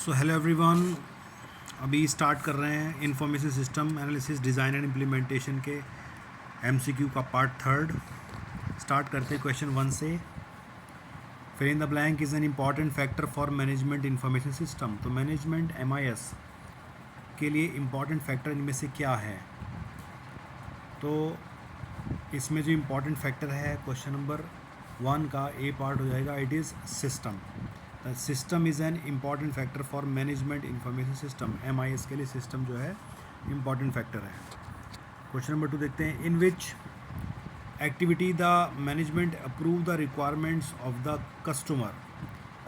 सो hello everyone, अभी start कर रहे हैं information system analysis design and implementation के एमसीक्यू का पार्ट थर्ड। स्टार्ट करते हैं क्वेश्चन 1 से। Fill in the blank is an important factor for management information system. तो मैनेजमेंट एमआईएस के लिए इम्पॉर्टेंट फैक्टर इनमें से क्या है? तो इसमें जो इम्पॉर्टेंट फैक्टर है क्वेश्चन नंबर 1 का ए पार्ट हो जाएगा, it is system. System is an important factor for management information system. MIS के लिए सिस्टम जो है इम्पॉर्टेंट फैक्टर है। क्वेश्चन नंबर 2 देखते हैं। In which activity the management approve the requirements of the customer.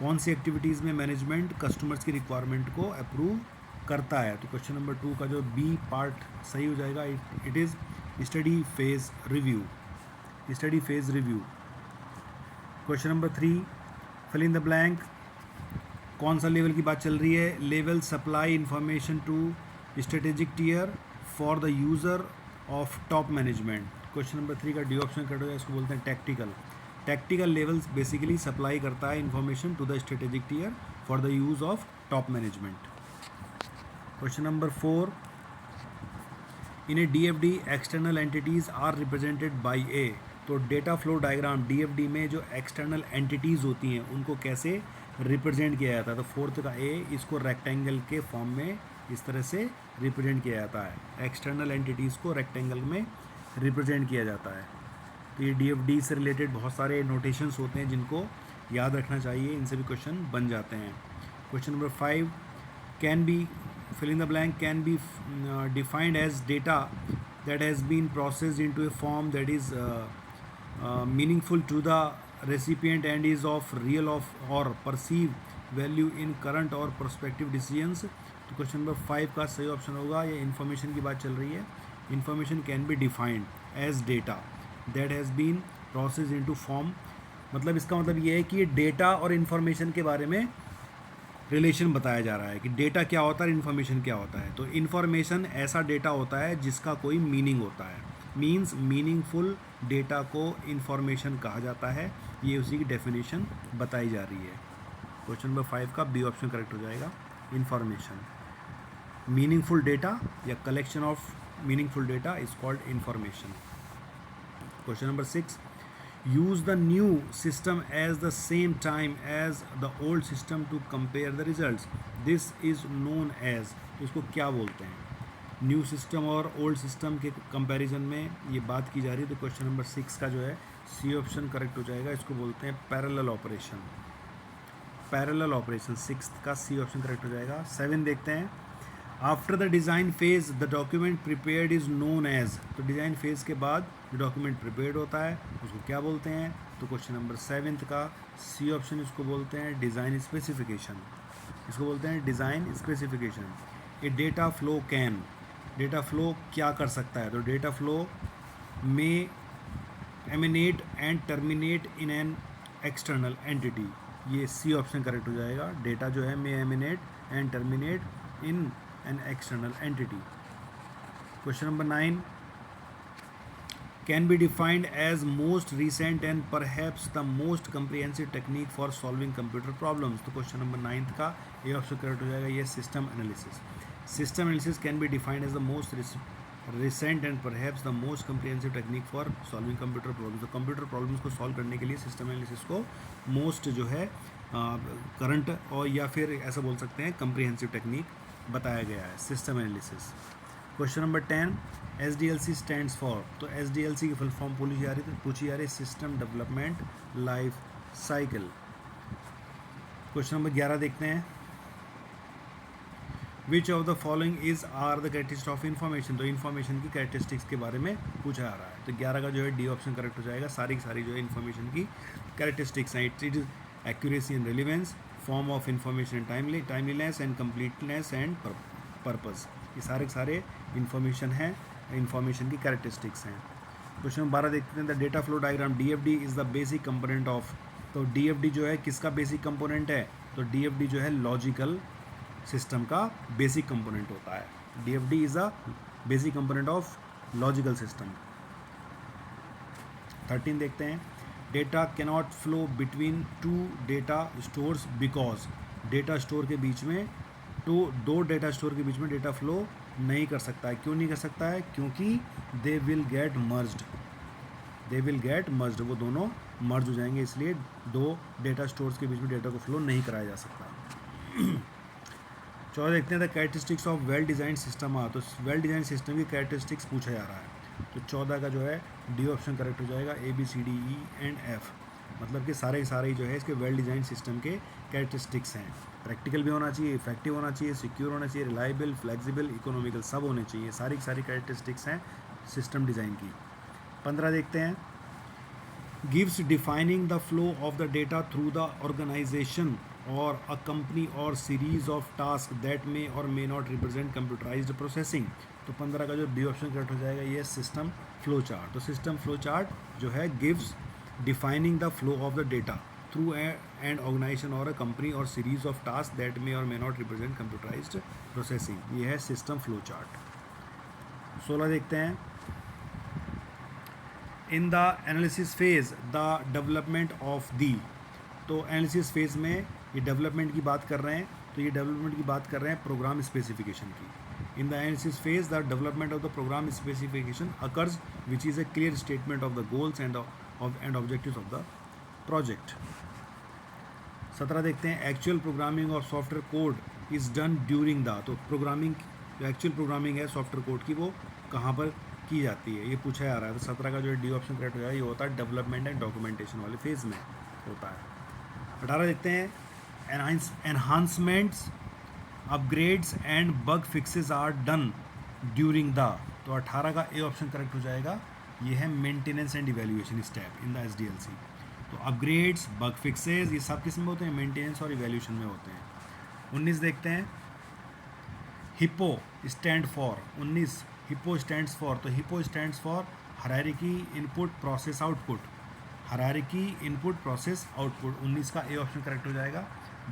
कौन सी एक्टिविटीज़ में मैनेजमेंट कस्टमर्स की रिक्वायरमेंट को अप्रूव करता है? तो क्वेश्चन नंबर 2 का जो बी पार्ट सही हो जाएगा, it is study phase review. Study phase review. Question number 3, fill in the blank. कौन सा लेवल की बात चल रही है? Level supply information to strategic tier for the user of top management. Question number 3 का डी ऑप्शन कट हो जाए, इसको बोलते हैं tactical. Tactical levels basically supply करता है information to the strategic tier for the use of top management. Question number 4, in a DFD external entities are represented by a. तो data flow diagram DFD में जो external entities होती हैं उनको कैसे represent किया जाता है? तो 4th का ए, इसको रेक्टेंगल के फॉर्म में इस तरह से रिप्रेजेंट किया जाता है। एक्सटर्नल एंटिटीज़ को रेक्टेंगल में रिप्रेजेंट किया जाता है। तो ये डीएफडी से रिलेटेड बहुत सारे नोटेशंस होते हैं जिनको याद रखना चाहिए, इनसे भी क्वेश्चन बन जाते हैं। Question number 5, can be fill in the blank can be defined as data that has been processed into a form that is meaningful to the recipient and is of real of or perceived value in current or prospective decisions। तो question number 5 का सही option होगा, ये information की बात चल रही है। Information can be defined as data that has been processed into form. मतलब इसका मतलब ये है कि ये डेटा और इन्फॉर्मेशन के बारे में रिलेशन बताया जा रहा है कि डेटा क्या होता है, इन्फॉर्मेशन क्या होता है। तो इन्फॉर्मेशन ऐसा डेटा होता है जिसका कोई मीनिंग होता है। मीन्स मीनिंगफुल डेटा को इन्फॉर्मेशन कहा जाता है। ये उसी की डेफिनेशन बताई जा रही है। क्वेश्चन नंबर 5 का बी ऑप्शन करेक्ट हो जाएगा। इन्फॉर्मेशन, मीनिंगफुल डेटा या collection of meaningful data is called information. Question number 6, use the new system as the same time as the old system to compare the results. This is known as, तो इसको क्या बोलते हैं? New system और old system के comparison में ये बात की जा रही है। तो क्वेश्चन नंबर 6 का जो है सी ऑप्शन करेक्ट हो जाएगा, इसको बोलते हैं parallel operation. Parallel operation 6th का सी ऑप्शन करेक्ट हो जाएगा। 7 देखते हैं। After the design phase the document prepared is known as. तो डिज़ाइन फेज के बाद जो डॉक्यूमेंट प्रिपेयर्ड होता है उसको क्या बोलते हैं? तो क्वेश्चन नंबर 7th का सी ऑप्शन इसको बोलते हैं डिज़ाइन स्पेसिफिकेशन। इसको बोलते हैं design specification. A data flow can, data flow क्या कर सकता है? तो डेटा फ्लो में eminent and terminate in an external entity. ये सी ऑप्शन करेक्ट हो जाएगा। डेटा जो है में eminent and terminate in an external entity। Question number 9, can be defined as most recent and perhaps the most comprehensive technique for solving computer problems। तो question number 9th का ये option correct हो जाएगा, ये system analysis. System analysis can be defined as the most recent and perhaps the most comprehensive technique for solving computer problems. तो computer problems को solve करने के लिए सिस्टम एनालिसिस को मोस्ट जो है करंट और या फिर ऐसा बोल सकते हैं कम्प्रिहेंसिव टेक्निक बताया गया है system analysis. Question number 10, SDLC stands for. तो SDLC की फुल फॉर्म पूछी जा रही है system development life cycle. Question number 11 देखते हैं। Which of the following is are the characteristics of information. तो इन्फॉर्मेशन की कैरेक्टरिस्टिक्स के बारे में पूछा जा रहा है। तो 11 का जो है डी ऑप्शन करेक्ट हो जाएगा। सारी की सारी जो है इन्फॉर्मेशन की कैरेक्टरिस्टिक्स हैं। It is accuracy and relevance, form of information and timeliness and completeness and purpose. ये सारे के सारे इन्फॉर्मेशन हैं, इन्फॉर्मेशन की कैरेक्टरिस्टिक्स हैं। क्वेश्चन नंबर 12 देखते हैं। The data flow diagram DFD is the basic component of. तो डीएफडी जो है किसका बेसिक कंपोनेंट है? तो डीएफडी जो है लॉजिकल सिस्टम का बेसिक कंपोनेंट होता है। DFD is a basic component of logical system. 13 देखते हैं। Data cannot flow between two data stores because. Data store के बीच में दो डेटा स्टोर के बीच में डेटा फ्लो नहीं कर सकता है। क्यों नहीं कर सकता है? क्योंकि दे विल गेट मर्ज्ड, वो दोनों मर्ज हो जाएंगे, इसलिए दो डेटा स्टोर्स के बीच में डेटा को फ्लो नहीं कराया जा सकता। 14 देखते हैं the characteristics of well design system. तो वेल डिज़ाइन सिस्टम की कैरेक्टरिस्टिक्स पूछा जा रहा है, तो 14 का जो है डी ऑप्शन करेक्ट हो जाएगा, ABCDEF, मतलब कि सारे ही जो है इसके वेल डिज़ाइन सिस्टम के कैरेक्टरिस्टिक्स हैं। प्रैक्टिकल भी होना चाहिए, इफेक्टिव होना चाहिए, सिक्योर होना चाहिए, रिलायबल, फ्लेक्सिबल, इकोनॉमिकल, सब होने चाहिए। सारी कैरेक्टरिस्टिक्स हैं सिस्टम डिज़ाइन की। 15 देखते हैं gives defining the flow of the data through the organisation or a company or series of task that may or may not represent computerised processing. तो 15 का जो डी ऑप्शन करेक्ट हो जाएगा, ये सिस्टम फ्लो चार्ट। तो system flow chart जो है gives defining the flow of the data through and organisation or a company or series of task that may or may not represent computerised processing. ये है system flow chart. 16 देखते हैं in the analysis phase the development of the. तो analysis phase में ये development की बात कर रहे हैं, तो ये डेवलपमेंट की बात कर रहे हैं प्रोग्राम स्पेसिफिकेशन की। In the analysis phase the development of the program specification occurs which is a clear statement of the goals and objectives of the project. 17 देखते हैं actual programming of software code is done during the. तो programming जो actual programming है software code की, वो कहाँ पर की जाती है, ये पूछा जा रहा है। तो 17 का जो डी ऑप्शन करेक्ट हो जाएगा, ये होता है डेवलपमेंट एंड डॉक्यूमेंटेशन वाले फेज में होता है। 18 देखते हैं enhancements, upgrades and bug fixes are done during the. तो 18 का ए ऑप्शन करेक्ट हो जाएगा, ये है maintenance and evaluation step in the SDLC। तो अपग्रेड्स, बग फिक्सेस, ये सब किस में होते हैं? मेंटेनेंस और इवैल्यूएशन में होते हैं। 19 देखते हैं HIPO stand for. 19 HIPO stands for, तो HIPO stands for hierarchy input process output, hierarchy input process output. 19 का ए ऑप्शन करेक्ट हो जाएगा।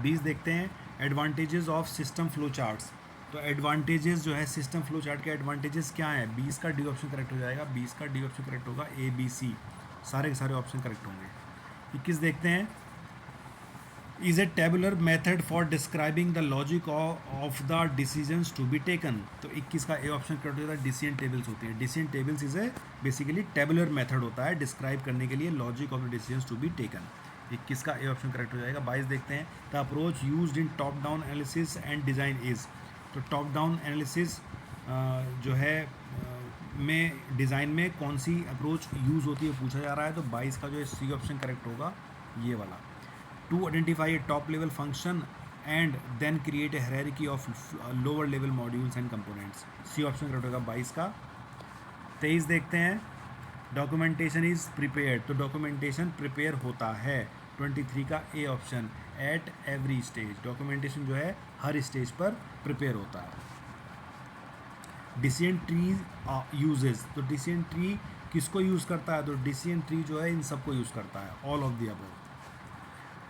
20 देखते हैं advantages of system flow charts. तो एडवांटेजेस जो है सिस्टम फ्लो चार्ट के एडवांटेजेस क्या हैं? 20 का डी ऑप्शन करेक्ट हो जाएगा। 20 का डी ऑप्शन करेक्ट होगा, ABC, सारे के सारे ऑप्शन करेक्ट होंगे। 21 देखते हैं is a tabular method for describing the logic of the decisions to be taken. तो 21 का ए ऑप्शन करेक्ट होता है, डिसीजन टेबल्स होती हैं। Decision tables is a basically tabular method होता है डिस्क्राइब करने के लिए logic of the decisions to be taken. 21 का ए ऑप्शन करेक्ट हो जाएगा। 22 देखते हैं the approach used in top down analysis and design is. तो टॉप डाउन एनालिसिस जो है में डिज़ाइन में कौन सी अप्रोच यूज़ होती है पूछा जा रहा है। तो 22 का जो है सी ऑप्शन करेक्ट होगा, ये वाला। To identify a top level function and then create a hierarchy of lower level modules and components. C option correct होगा 22 का। 23 देखते हैं डॉक्यूमेंटेशन इज़ प्रिपेयर्ड। तो डॉक्यूमेंटेशन प्रिपेयर होता है। 23 का A option at every stage. Documentation जो है हर स्टेज पर प्रिपेयर होता है। Decision tree uses. तो डिसीजन ट्री किसको यूज़ करता है? तो डिसीजन ट्री जो है इन सबको यूज़ करता है, ऑल ऑफ द अबव।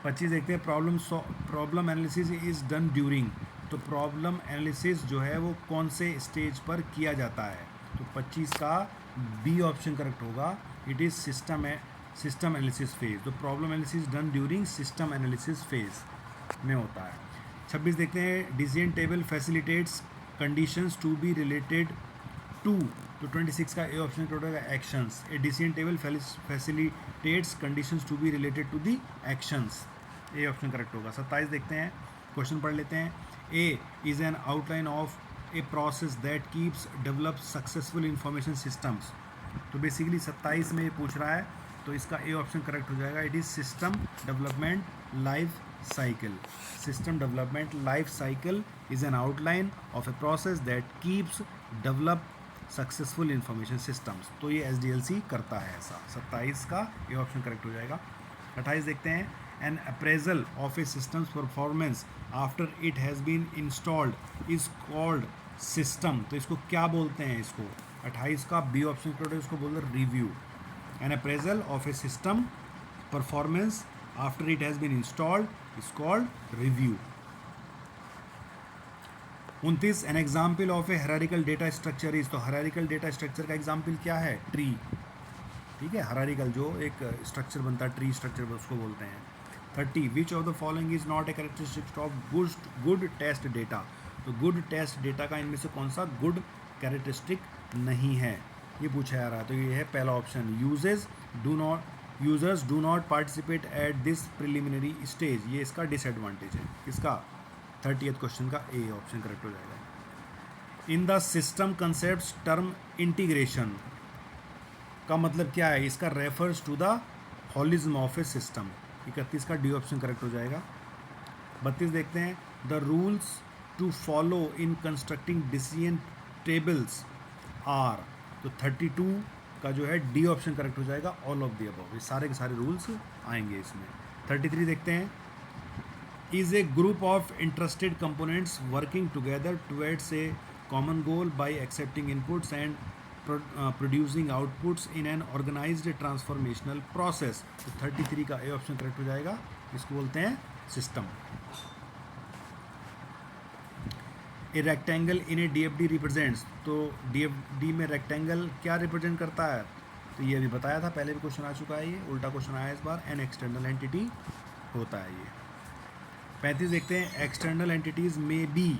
25 देखते हैं problem analysis is done during. तो प्रॉब्लम एनालिसिस जो है वो कौन से स्टेज पर किया जाता है? तो 25 का बी ऑप्शन करेक्ट होगा, it is system analysis phase. तो problem analysis done during system analysis phase में होता है। 26 देखते हैं decision table facilitates conditions to be related to. तो 26 का ए ऑप्शन करेक्ट होगा actions. A decision table facilitates conditions to be related to the actions. A option correct होगा। 27 देखते हैं, क्वेश्चन पढ़ लेते हैं। A is an outline of a process that keeps develop successful information systems. तो basically 27 में ये पूछ रहा है, तो इसका ए ऑप्शन करेक्ट हो जाएगा, it is system development life cycle. System development life cycle is an outline of a process that keeps develop successful information systems. तो ये SDLC करता है ऐसा। 27 का ए ऑप्शन करेक्ट हो जाएगा। 28 देखते हैं an appraisal of a systems performance after it has been installed is called system. तो इसको क्या बोलते हैं? इसको 28 का बी ऑप्शन करेक्ट है, इसको बोलते हैं review. An appraisal of a system performance after it has been installed is called review. 29 an example of a hierarchical data structure is. तो हायरार्किकल डेटा स्ट्रक्चर का एग्जाम्पल क्या है? ट्री। ठीक है, हायरार्किकल जो एक स्ट्रक्चर बनता है, ट्री स्ट्रक्चर उसको बोलते हैं। 30 which of the following is not a characteristic of good test data. तो गुड टेस्ट डेटा का इनमें से कौन सा गुड कैरेक्टरिस्टिक नहीं है, ये पूछा जा रहा है। तो ये है पहला option, users do not participate at this preliminary stage, ये इसका डिसएडवांटेज है। इसका 30th क्वेश्चन का ए ऑप्शन करेक्ट हो जाएगा। In the system concept term integration का मतलब क्या है, इसका refers to the holism of a system. 31 का डी ऑप्शन करेक्ट हो जाएगा। 32 देखते हैं, the rules to follow in constructing decision tables are, तो 32 का जो है डी ऑप्शन करेक्ट हो जाएगा, ऑल ऑफ द अबव, ये सारे के सारे रूल्स आएंगे इसमें। 33 देखते हैं, is a group of interested components working together towards a common goal by accepting inputs and producing outputs in an organized transformational process, तो 33 का ए ऑप्शन करेक्ट हो जाएगा। इसको बोलते हैं system. A rectangle in a DFD represents, तो DFD में rectangle क्या रिप्रेजेंट करता है, तो ये अभी बताया था, पहले भी क्वेश्चन आ चुका है, ये उल्टा क्वेश्चन आया इस बार, एन एक्सटर्नल एंटिटी होता है ये। 35 देखते हैं, एक्सटर्नल एंटिटीज़ में बी,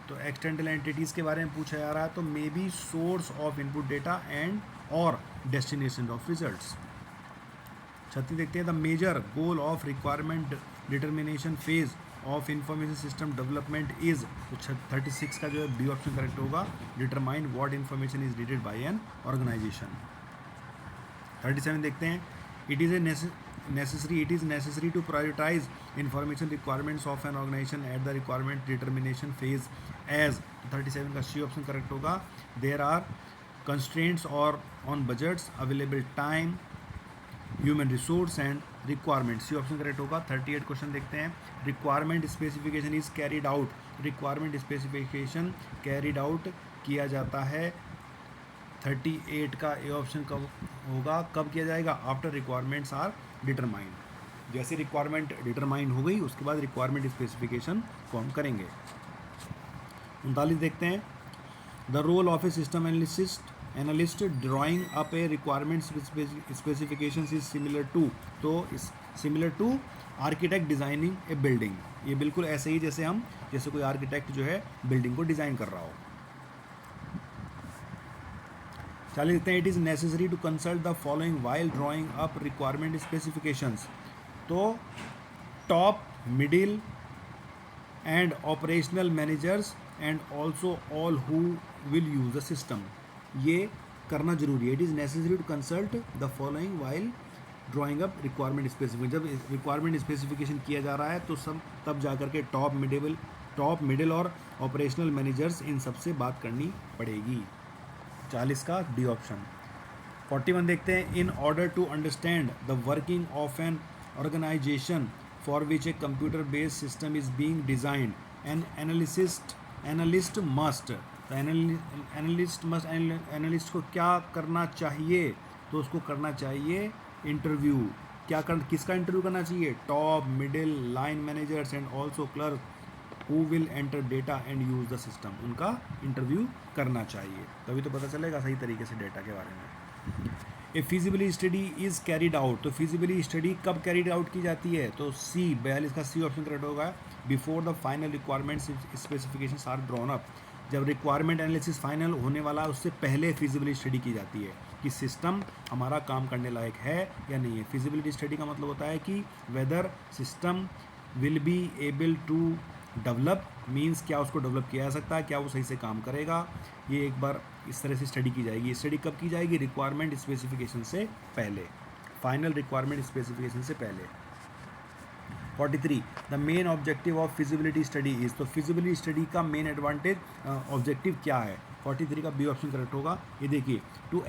तो एक्सटर्नल एंटिटीज़ के बारे में पूछा जा रहा है, तो may be source of input data and और डेस्टिनेशन ऑफ रिजल्ट्स। 36 देखते हैं, the major goal of requirement determination phase of information system development is, तो 36 का जो है बी ऑप्शन करेक्ट होगा, determine what information is needed by an organization. 37 देखते हैं, it is necessary to prioritize information requirements of an organization at the requirement determination phase as, 37 का C option correct होगा, there are constraints or on budgets, available time, human resource and requirement, C option correct होगा। 38 question देखते हैं, requirement specification is carried out, requirement specification carried out किया जाता है, 38 का A option कब होगा, कब किया जाएगा, आफ्टर रिक्वायरमेंट्स आर डिटरमाइंड, जैसे रिक्वायरमेंट डिटरमाइंड हो गई उसके बाद रिक्वायरमेंट स्पेसिफिकेशन को हम करेंगे। 39 देखते हैं, the role of a system analyst drawing up a requirement specification is similar to, तो similar to architect designing a building, ये बिल्कुल ऐसे ही जैसे कोई आर्किटेक्ट जो है बिल्डिंग को डिज़ाइन कर रहा हो। 40 देखते हैं, it is necessary to consult the following while drawing up requirement specifications, तो top middle and operational managers and also all who will use the system, ये करना जरूरी है। It is necessary to consult the following while drawing up requirement specification, जब requirement specification किया जा रहा है तो सब तब जा करके टॉप मिडिल और ऑपरेशनल मैनेजर्स, इन सबसे बात करनी पड़ेगी। 40 का डी ऑप्शन। 41 देखते हैं, in order to understand the working of an organization for which a computer based system is being designed, an analyst must, analyst को क्या करना चाहिए, तो उसको करना चाहिए इंटरव्यू, किसका इंटरव्यू करना चाहिए, top middle line managers and also clerk who will enter data and use the system, उनका इंटरव्यू करना चाहिए, तभी तो पता चलेगा सही तरीके से डेटा के बारे में। A feasibility study is carried out, तो फिजिबिलिटी स्टडी कब कैरिड आउट की जाती है, तो सी 42 का सी ऑप्शन करेक्ट होगा, before the final requirement specifications are drawn up, जब रिक्वायरमेंट एनालिसिस फाइनल होने वाला है उससे पहले फिजिबिलिटी स्टडी की जाती है कि सिस्टम हमारा काम करने लायक है या नहीं है। फिजिबिलिटी स्टडी का मतलब होता है कि whether system will be able to develop, means क्या उसको डेवलप किया जा सकता है, क्या वो सही से काम करेगा, ये एक बार इस तरह से स्टडी की जाएगी। स्टडी कब की जाएगी, रिक्वायरमेंट स्पेसिफिकेशन से पहले, फाइनल रिक्वायरमेंट स्पेसिफिकेशन से पहले। 43 the main objective of feasibility study is, तो फिजिबिलिटी स्टडी का मेन एडवांटेज ऑब्जेक्टिव क्या है, 43 का बी ऑप्शन करेक्ट होगा। ये देखिए, to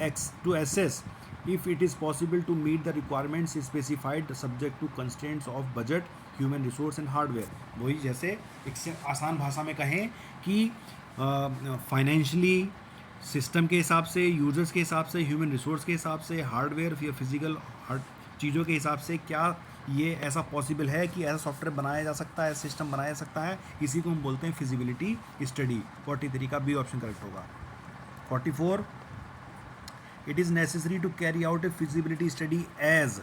assess if it is possible to meet the requirements specified subject to constraints of budget human resource and hardware, वही जैसे एक आसान भाषा में कहें कि फाइनेंशियली सिस्टम के हिसाब से, यूजर्स के हिसाब से, ह्यूमन रिसोर्स के हिसाब से, हार्डवेयर या फिजिकल चीज़ों के हिसाब से क्या ये ऐसा पॉसिबल है कि ऐसा सॉफ्टवेयर बनाया जा सकता है, सिस्टम बनाया जा सकता है, इसी को हम बोलते हैं फिजिबिलिटी स्टडी। 43 का बी ऑप्शन करेक्ट होगा। 44 it is necessary to carry out a feasibility study as,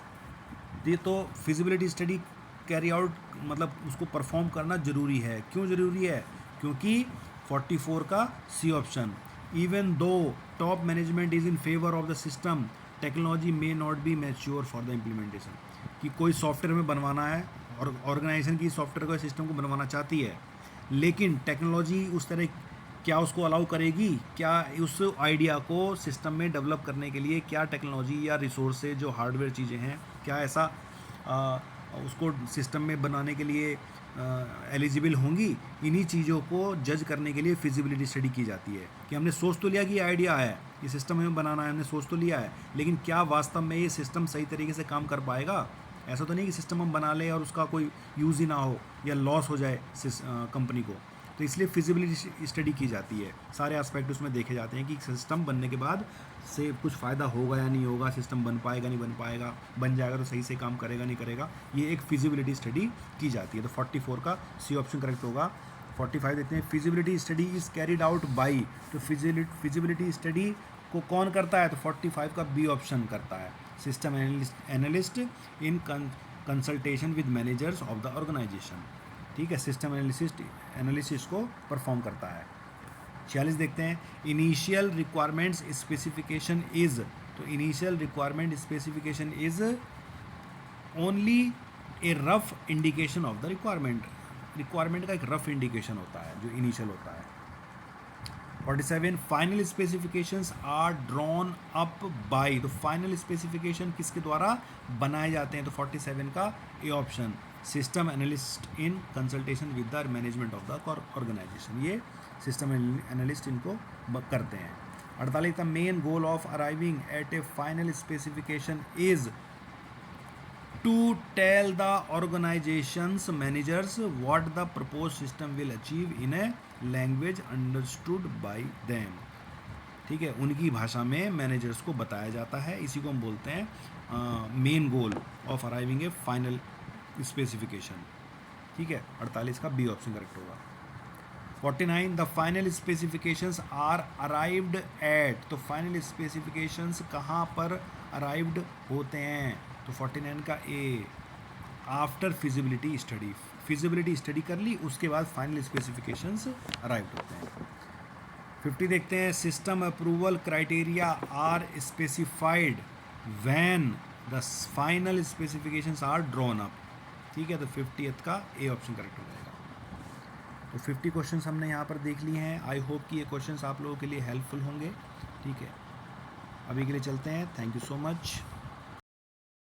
ये तो फिजिबिलिटी स्टडी कैरी आउट मतलब उसको परफॉर्म करना ज़रूरी है। क्यों ज़रूरी है, क्योंकि 44 का C option, even though top management is in favour of the system technology may not be mature for the implementation. कि कोई सॉफ्टवेयर में बनवाना है और ऑर्गेनाइजेशन की सॉफ्टवेयर को सिस्टम को बनवाना चाहती है, लेकिन टेक्नोलॉजी उस तरह क्या उसको अलाउ करेगी, क्या उस आइडिया को सिस्टम में डेवलप करने के लिए क्या टेक्नोलॉजी या रिसोर्सेज जो हार्डवेयर चीज़ें हैं, क्या ऐसा उसको सिस्टम में बनाने के लिए एलिजिबल होंगी। इन्हीं चीज़ों को जज करने के लिए फिजिबिलिटी स्टडी की जाती है कि हमने सोच तो लिया कि ये आइडिया है, ये सिस्टम हमें बनाना है, हमने सोच तो लिया है, लेकिन क्या वास्तव में ये सिस्टम सही तरीके से काम कर पाएगा। ऐसा तो नहीं कि सिस्टम हम बना लें और उसका कोई यूज़ ही ना हो या लॉस हो जाए कंपनी को। तो इसलिए फिजिबिलिटी स्टडी की जाती है, सारे एस्पेक्ट उसमें देखे जाते हैं कि सिस्टम बनने के बाद से कुछ फ़ायदा होगा या नहीं होगा, सिस्टम बन पाएगा नहीं बन पाएगा, बन जाएगा तो सही से काम करेगा नहीं करेगा, ये एक फिजिबिलिटी स्टडी की जाती है। तो 44 का सी ऑप्शन करेक्ट होगा। 45 देखते हैं, feasibility study is carried out by. तो फिजिबिलिटी स्टडी को कौन करता है, तो 45 का बी ऑप्शन करता है, system analyst in consultation with managers of the organization. ठीक है, सिस्टम एनालिसिस को परफॉर्म करता है। 46 देखते हैं, इनिशियल रिक्वायरमेंट्स स्पेसिफिकेशन इज़। तो initial requirement specification is only A rough indication of the requirement का एक रफ इंडिकेशन होता है जो इनिशियल होता है। 47 final specifications are drawn up by. तो फाइनल स्पेसिफिकेशन किसके द्वारा बनाए जाते हैं, तो 47 का A option, system analyst in consultation with the management of the organization. ये सिस्टम एनालिस्ट इनको करते हैं। 48 the main goal of arriving at a final specification is to tell the organizations managers what the propose system will achieve in a language understood by them. ठीक है, उनकी भाषा में managers को बताया जाता है, इसी को हम बोलते हैं main goal of arriving a final specification. ठीक है, 48 का बी ऑप्शन करेक्ट होगा। 49 the final specifications are arrived at. तो फाइनल स्पेसिफिकेशंस कहाँ पर अराइव्ड होते हैं, तो 49 का A, after feasibility study. Feasibility study कर ली, उसके बाद फाइनल स्पेसिफिकेशंस अराइव्ड होते हैं। 50 देखते हैं, system approval criteria are specified when the final specifications are drawn up. ठीक है, तो 50th का ए ऑप्शन करेक्ट हो जाएगा। तो 50 क्वेश्चंस हमने यहाँ पर देख लिए हैं। आई होप कि ये क्वेश्चंस आप लोगों के लिए हेल्पफुल होंगे। ठीक है, अभी के लिए चलते हैं। Thank you so much.